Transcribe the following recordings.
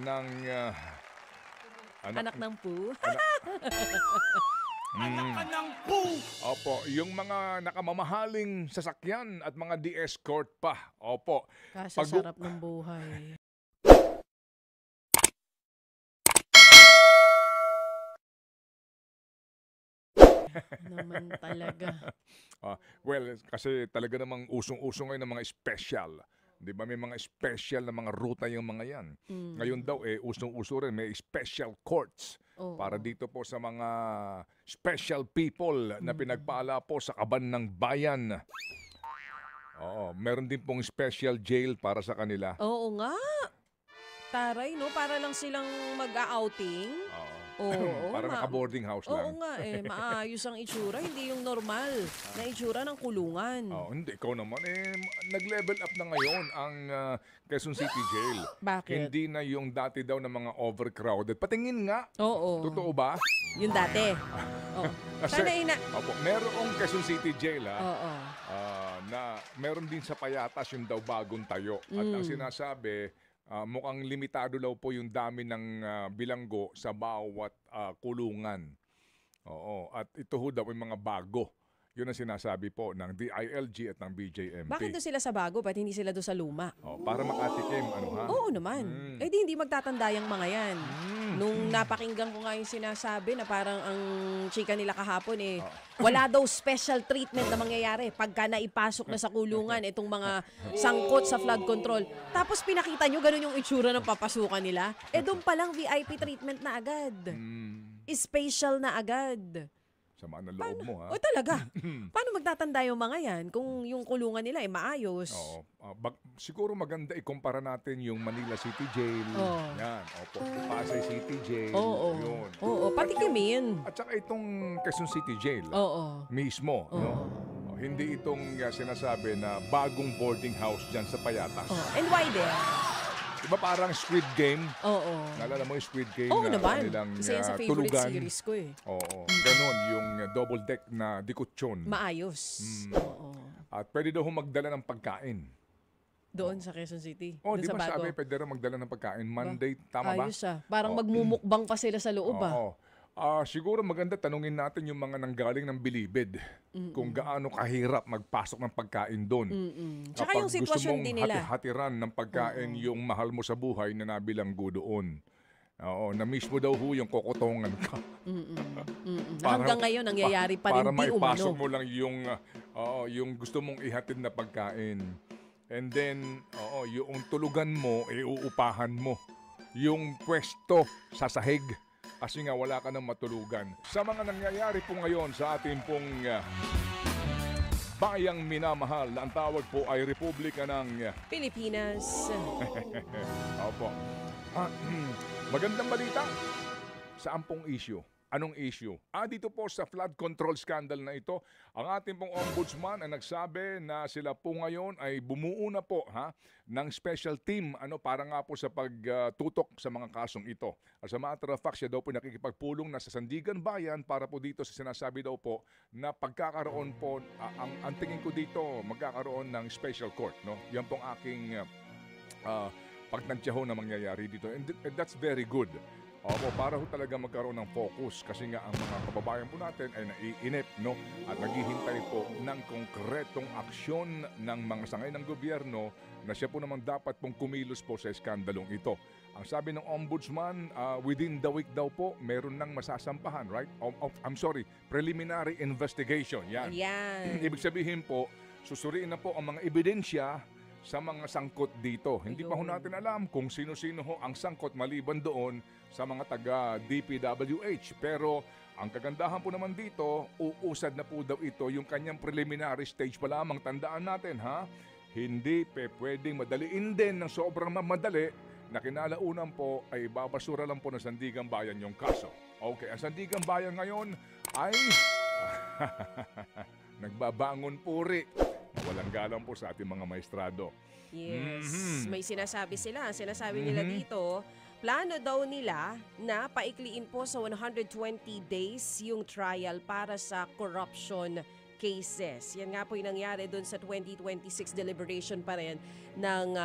ng Anak ng Poo. Anak ka ng poo! Opo, yung mga nakamamahaling sasakyan at mga de-escort pa. Opo. Kasasarap ng buhay. Naman talaga. Well, kasi talaga namang usong-uso ngayon ng mga special. Di ba may mga special na mga ruta yung mga yan. Ngayon daw usong-uso rin may special courts Oo. para dito po sa mga special people na pinagpala po sa kaban ng bayan. Oo, meron din pong special jail para sa kanila. Oo nga. Taray, no? Para lang silang mag-outing. Oo. Para naka-boarding house Oo lang. nga maayos ang itsura, hindi yung normal na itsura ng kulungan. Hindi, ikaw naman nag-level up na ngayon ang Quezon City Jail. Bakit? Hindi na yung dati daw na mga overcrowded. Patingin nga. Oo. Totoo ba? Yung dati. Oo. Kasi, Sana opo, merong Quezon City Jail Oo. na meron din sa Payatas yung daw bagong tayo. At ang sinasabi, mukhang limitado daw po yung dami ng bilanggo sa bawat kulungan. Oo, at ito ho daw yung mga bago. Yun ang sinasabi po ng DILG at ng BJMP. Bakit doon sila sa bago? Ba't hindi sila doon sa luma? Para makatikim, ha? Oo naman. Hindi magtatanda yung mga yan. Nung napakinggan ko nga yung sinasabi na parang ang chika nila kahapon wala daw special treatment na mangyayari pagka naipasok na sa kulungan itong mga sangkot sa flood control. Tapos pinakita nyo, ganun yung itsura ng papasukan nila. Doon palang VIP treatment na agad. Special na agad. Sama na loob mo, ha? O talaga. Paano magtatanda yung mga yan kung yung kulungan nila maayos? Oo. Siguro maganda ikumpara natin yung Manila City Jail. Yan. Opo. Pasay City Jail. Oo. Yun. Oo. Patikimin. At saka itong Quezon City Jail. Oo. Mismo. No? Hindi itong sinasabi na bagong boarding house dyan sa Payatas. And why there? Diba parang Squid Game? Oo. Naalala mo yung Squid Game Oo na naman. kanilang Isa yan sa favorite tulugan? series ko Oo. Ganon, yung double deck na dikutsyon. Maayos. Oo. At pwede daw magdala ng pagkain. Doon sa Quezon City. Oh, Doon di sa ba bago. sabi pwede raw magdala ng pagkain? Monday, tama ba? Ayos Parang magmumukbang pa sila sa loob Oo. Siguro maganda tanungin natin yung mga nanggaling ng Bilibid kung gaano kahirap magpasok ng pagkain doon. Tsaka yung sitwasyon din nila. Hati-hatiran ng pagkain yung mahal mo sa buhay na nabilanggo doon. Oo, na mismo daw ho yung kokotongan ka. Hanggang ngayon, nangyayari pa rin para di maipasok umano. mo lang yung gusto mong ihatid na pagkain. And then, yung tulugan mo, uupahan mo. Yung pwesto sa sahig. Kasi nga wala ka nang matulugan. Sa mga nangyayari po ngayon sa ating pong bayang minamahal, ang tawag po ay Republika ng Pilipinas. Opo. Magandang balita. Saan pong issue? Anong issue? Dito po sa flood control scandal na ito, ang ating pong ombudsman ay nagsabi na sila po ngayon ay bumuo na po ng special team para nga po sa pagtutok sa mga kasong ito. As a matter of fact, siya daw po nakikipagpulong na sa Sandigan Bayan para po dito sa sinasabi daw po na pagkakaroon po, ang tingin ko dito, magkakaroon ng special court. No? Yan pong aking pagtansyaho na mangyayari dito. And that's very good. Opo, para ho talaga magkaroon ng focus kasi nga ang mga kababayan po natin ay naiinip, no? At naghihintay po ng konkretong aksyon ng mga sangay ng gobyerno na siya po naman dapat pong kumilos po sa skandalong ito. Ang sabi ng ombudsman, within the week daw po, meron nang masasampahan, right? Preliminary investigation. Yan. Ibig sabihin po, susuriin na po ang mga ebidensya sa mga sangkot dito. Hindi pa ho natin alam kung sino-sino ho ang sangkot maliban doon sa mga taga DPWH. Pero ang kagandahan po naman dito, uusad na po daw ito yung kanyang preliminary stage pa lamang. Tandaan natin hindi pwedeng madaliin din ng sobrang mamadali na kinalaunan po ay babasura lang po ng Sandigan Bayan yung kaso. Okay, ang Sandigan Bayan ngayon ay nagbabangon puri. Walang galang po sa ating mga maestrado. Yes. May sinasabi sila. Sinasabi nila dito, plano daw nila na paikliin po sa 120 days yung trial para sa corruption cases. Yan nga po yung nangyari doon sa 2026 deliberation pa rin ng,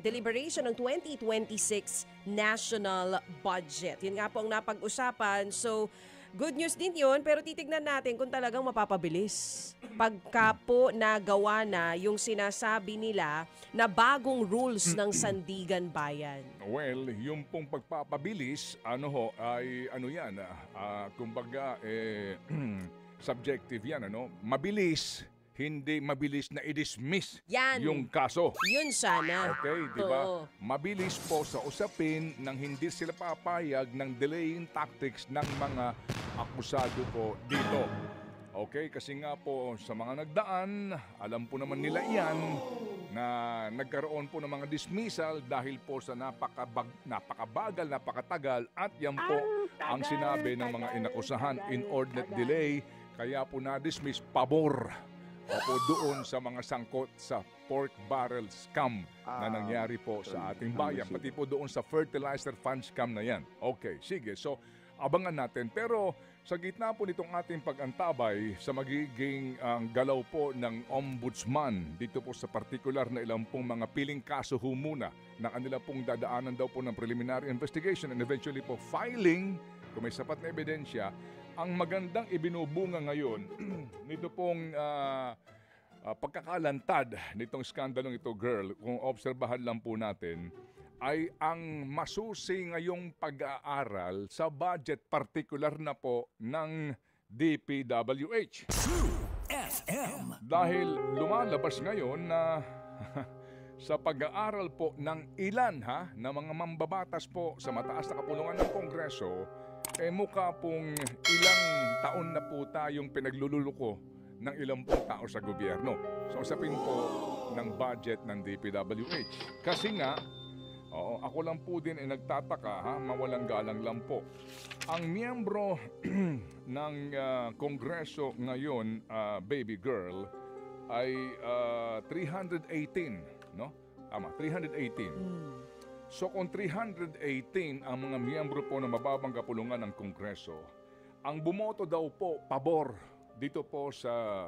deliberation ng 2026 national budget. Yan nga po ang napag-usapan. So, good news din yun, pero titignan natin kung talagang mapapabilis. Pagka po nagawa na yung sinasabi nila na bagong rules ng Sandigan Bayan. Well, yung pong pagpapabilis, kumbaga, subjective yan, Mabilis, hindi mabilis na i-dismiss Yan. yung kaso. Yun sana. Okay, di ba? Oo. Mabilis po sa usapin nang hindi sila papayag ng delaying tactics ng mga akusado po dito. Okay, kasi nga po sa mga nagdaan, alam po naman nila yan na nagkaroon po ng mga dismissal dahil po sa napakabagal, napakatagal at yan po ang sinabi ng mga inakusahan, inordinate delay, kaya po na-dismiss pabor. Opo, doon sa mga sangkot sa pork barrel scam na nangyari po sa ating bayan. Pati po doon sa fertilizer fund scam na yan. Okay, sige. So, abangan natin. Pero sa gitna po nitong ating pag-antabay sa magiging galaw po ng ombudsman dito po sa partikular na ilang pong mga piling kaso muna na kanila pong dadaanan daw po ng preliminary investigation and eventually po filing kung may sapat na ebidensya. Ang magandang ibinubunga ngayon nito pong pagkakalantad nitong skandalong ito, girl, kung obserbahan lang po natin, ay ang masusi ngayong pag-aaral sa budget particular na po ng DPWH. True FM. Dahil lumalabas ngayon na sa pag-aaral po ng ilan na mga mambabatas po sa mataas na kapulungan ng Kongreso, mukha pong ilang taon na po tayong pinaglululuko ng ilang pong tao sa gobyerno. So usapin po ng budget ng DPWH. Kasi nga, ako lang po din ay nagtataka, mawalang galang lang po. Ang miyembro ng Kongreso ngayon, baby girl, ay 318, no? Tama, 318. So kung 318 ang mga miyembro po ng mababang kapulungan ng Kongreso, ang bumoto daw po pabor dito po sa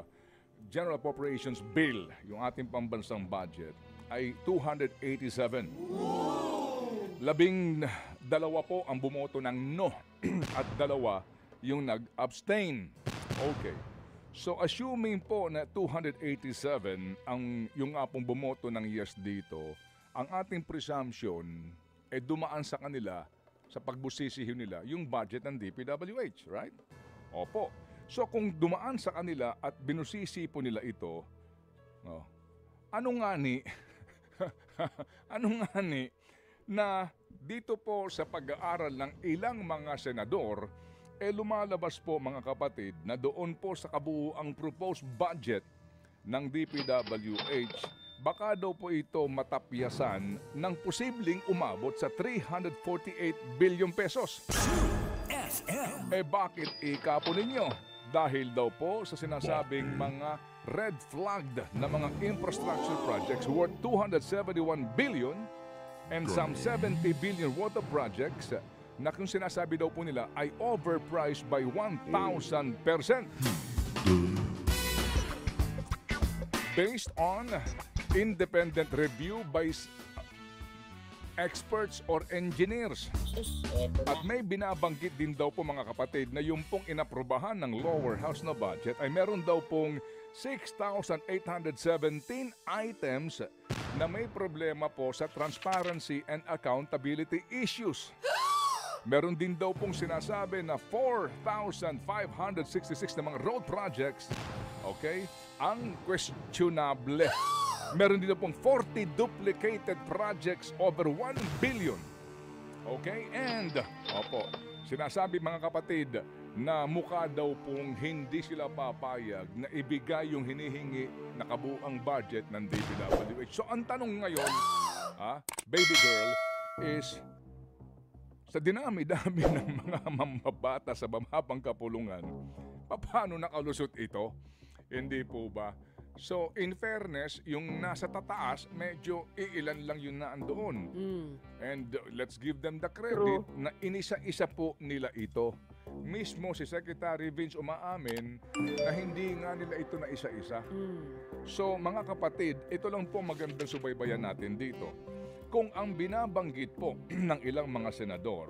General Appropriations Bill, yung ating pambansang budget, ay 287. 12 po ang bumoto ng no at 2 yung nag-abstain. Okay. So assuming po na 287 ang yung pong bumoto ng yes dito, ang ating presumption dumaan sa kanila sa pagbusisihin nila yung budget ng DPWH, right? Opo. So kung dumaan sa kanila at binusisi po nila ito, ano nga ni na dito po sa pag-aaral ng ilang mga senador, lumalabas po mga kapatid na doon po sa kabuuang proposed budget ng DPWH, baka daw po ito matapyasan ng posibleng umabot sa 348 billion pesos. FM. Bakit ikapo ninyo? Dahil daw po sa sinasabing mga red flagged na mga infrastructure projects worth 271 billion and some 70 billion worth of projects na kung sinasabi daw po nila ay overpriced by 1,000%. Based on independent review by experts or engineers. At may binabanggit din daw po mga kapatid na yung pong inaprobahan ng lower house na budget ay meron daw pong 6,817 items na may problema po sa transparency and accountability issues. Meron din daw pong sinasabi na 4,566 na mga road projects, okay, ang questionable. Meron din pong 40 duplicated projects over 1 billion. Okay? And, sinasabi mga kapatid na mukha daw pong hindi sila papayag na ibigay yung hinihingi na kabuang budget ng DPWH. So, ang tanong ngayon, baby girl, is sa dinami-dami ng mga mamabata sa mababang kapulungan, paano nakalusot ito? Hindi po ba? So, in fairness, yung nasa tataas, medyo iilan lang yung naandoon. And let's give them the credit na inisa-isa po nila ito. mismo si Secretary Vince umaamin na hindi nga nila ito na isa-isa. So mga kapatid, ito lang po magandang subaybayan natin dito. Kung ang binabanggit po ng ilang mga senador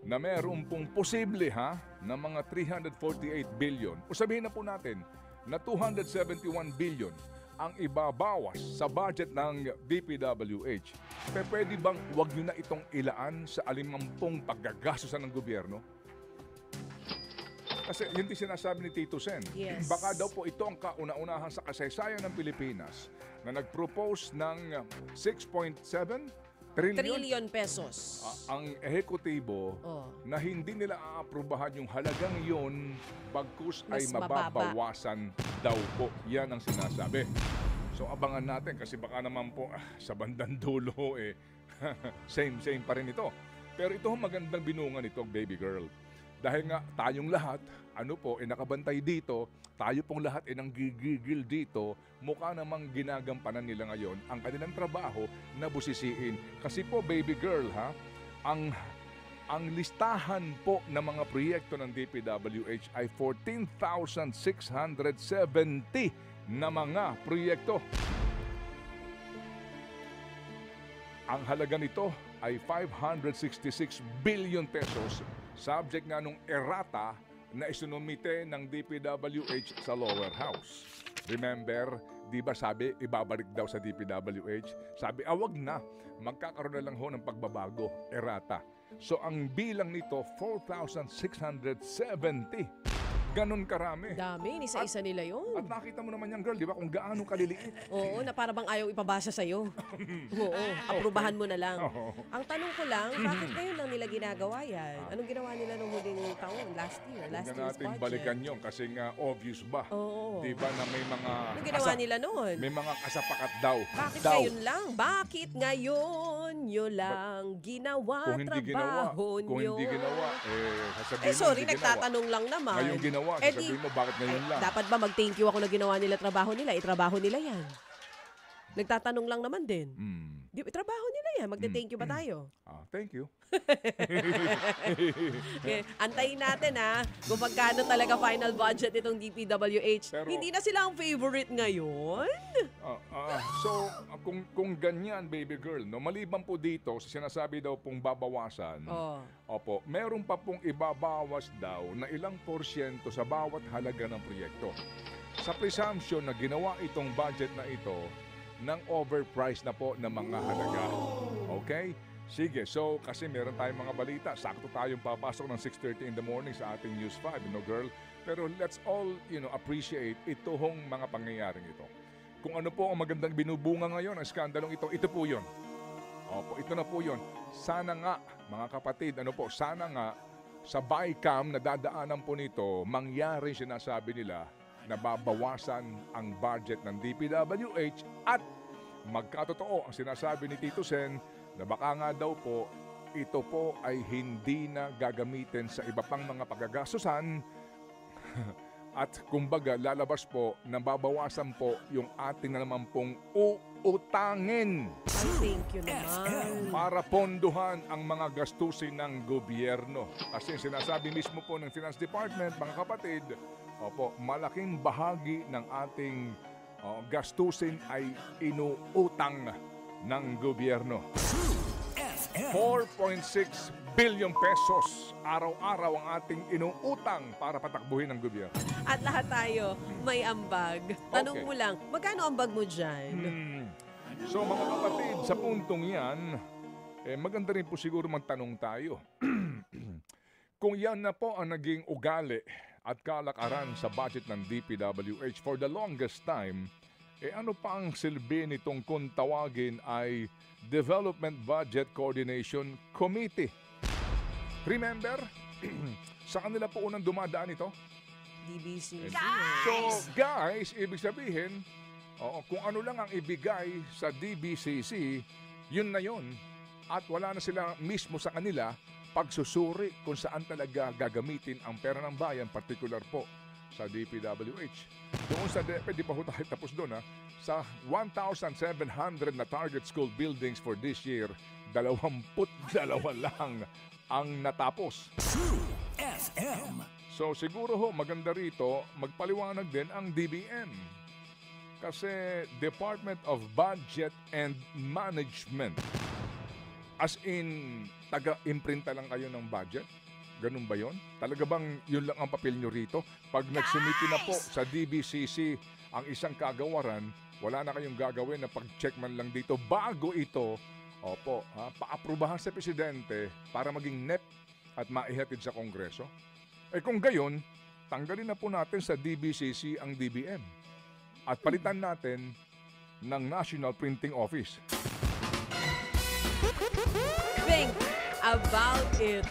na meron pong posible na mga 348 billion, o sabihin na po natin na 271 billion ang ibabawas sa budget ng DPWH, pwede bang wag nyo na itong ilaan sa alimampung paggagastusan ng gobyerno? Kasi yun din sinasabi ni Tito Sen. Yes. Baka daw po ito ang kauna-unahan sa kasaysayan ng Pilipinas na nag-propose ng 6.7 Trillion pesos. ang ehekutibo na hindi nila aaprubahan yung halagang yun bagkus ay Mas mababa. mababawasan daw po. Yan ang sinasabi. So abangan natin kasi baka naman po sa bandang dulo same pa rin ito. Pero ito ang magandang binungan nito, baby girl. Dahil nga tayong lahat, nakabantay dito, tayo pong lahat nang gigigil dito, mukha namang ginagampanan nila ngayon ang kanilang trabaho na busisiin. Kasi po, baby girl, ang listahan po ng mga proyekto ng DPWH ay 14,670 na mga proyekto. Ang halaga nito ay 566 billion pesos, subject nga nung errata na isinumite ng DPWH sa lower house. Remember, di ba sabi, ibabalik daw sa DPWH? Sabi, wag na, magkakaroon na lang ho ng pagbabago, errata. So ang bilang nito, 4,670. Ganon karami. Dami, isa-isa nila yun. At nakita mo naman yan, girl, di ba, kung gaano kaliliit. Oo, na para bang ayaw ipabasa sa'yo. Oo, aprubahan mo na lang. Oo. Ang tanong ko lang, bakit ngayon lang nila ginagawa yan? Anong ginawa nila nung huling taon, last year? Last Huwag year's natin budget? balikan yun kasi nga obvious ba? Oo. Di ba na may mga... Anong ginawa nila noon? May mga kasapakat daw. Bakit Daw. ngayon lang? Bakit ngayon nyo lang ginawa Kung hindi ginawa, trabaho kung nyo? hindi ginawa, sasabihin mo, sorry, hindi ginawa. nagtatanong lang naman. Ngayong ginawa, Eh sasabihin mo, bakit ngayon lang? Dapat ba mag-thank you ako na ginawa nila trabaho nila? Trabaho nila yan. Nagtatanong lang naman din. Trabaho nila yan. Magte-thank you ba tayo? Thank you. Okay, antayin natin kung magkano talaga final budget itong DPWH. Pero- Hindi na sila ang favorite ngayon? So, kung ganyan, baby girl, no, maliban po dito, sa sinasabi daw pong babawasan, opo, meron pa pong ibabawas daw na ilang porsyento sa bawat halaga ng proyekto. Sa presumption na ginawa itong budget na ito ng overpriced na po ng mga halaga. Okay? Sige, so kasi meron tayong mga balita. Sakto tayong papasok ng 6:30 in the morning sa ating News 5, girl? Pero let's all, appreciate itong mga pangyayaring ito. Kung ano po ang magandang binubunga ngayon, ang skandalong ito, ito po yun. Opo, ito na po yun. Sana nga, mga kapatid, sana nga, sa BICAM na dadaanan po nito, mangyari sinasabi nila na babawasan ang budget ng DPWH at magkatotoo ang sinasabi ni Tito Sen na baka nga daw po ito po ay hindi na gagamitin sa iba pang mga paggagastusan at kumbaga lalabas po na babawasan po yung ating na naman pong uutangin Thank you naman. para pondohan ang mga gastusin ng gobyerno. Kasi sinasabi mismo po ng Finance Department, mga kapatid, malaking bahagi ng ating gastusin ay inuutang ng gobyerno. 4.6 billion pesos araw-araw ang ating inuutang para patakbuhin ng gobyerno. At lahat tayo may ambag. Tanong Okay. mo lang, magkano ambag mo dyan? So mga kapatid, sa puntong yan, maganda rin po siguro magtanong tayo. Kung yan na po ang naging ugali at kalakaran sa budget ng DPWH for the longest time, ano pa ang silbi nitong kung tawagin ay Development Budget Coordination Committee? Remember? Sa kanila po unang dumadaan ito. DBC. So guys, ibig sabihin, kung ano lang ang ibigay sa DBCC, yun na yun. At wala na sila mismo sa kanila pagsusuri kung saan talaga gagamitin ang pera ng bayan, particular po sa DPWH. Doon sa DepEd, di pa ho tayo tapos doon sa 1,700 na target school buildings for this year, 22 lang ang natapos. FM. So siguro ho, maganda rito, magpaliwanag din ang DBM. Kasi Department of Budget and Management. As in, taga-imprinta lang kayo ng budget? Ganun ba yon? Talaga bang yun lang ang papel nyo rito? Pag nagsumiti na po sa DBCC ang isang kagawaran, wala na kayong gagawin na pag-check man lang dito bago ito, paaprubahan sa Presidente para maging NEP at maihatid sa Kongreso? Eh kung gayon, tanggalin na po natin sa DBCC ang DBM at palitan natin ng National Printing Office. Think about it.